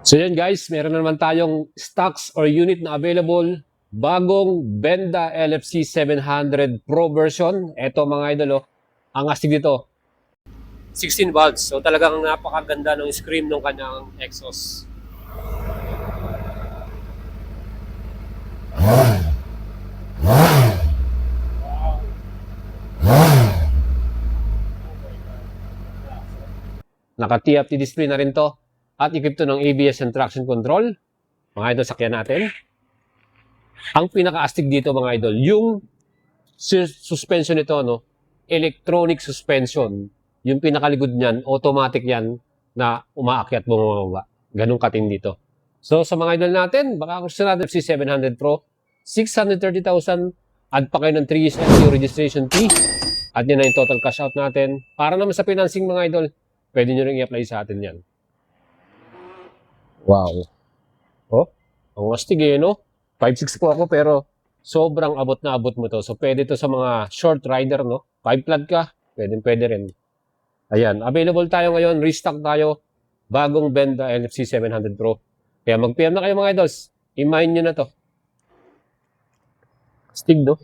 So yun guys, meron na naman tayong stocks or unit na available. Bagong Benda LFC 700 Pro version. Ito mga idol, oh, ang astig dito. 16 volts. So talagang napakaganda ng scream ng kanyang exhaust. Naka-TFT display na rin to. At equipped to ng ABS and traction control. Mga idol, sakyan natin. Ang pinaka-astig dito mga idol, yung suspension nito, no? Electronic suspension. Yung pinakaligod niyan, automatic yan na umaakyat bumababa. Ganun katindi dito. So sa mga idol natin, baka gusto natin FC700 Pro, 630,000, add pa kayo ng 3 years LTO registration fee. At yun na yung total cash out natin. Para naman sa financing mga idol, pwede nyo rin i-apply sa atin yan. Wow. Oh, ang astig eh, no? 5'6 po ako pero sobrang abot na abot mo to. So pwede to sa mga short rider, no? 5 flat ka, pwede rin. Ayan, available tayo ngayon, restock tayo, bagong Benda LFC 700 Pro. Kaya mag-PM na kayo mga idols, i-mine nyo na to. Astig, no?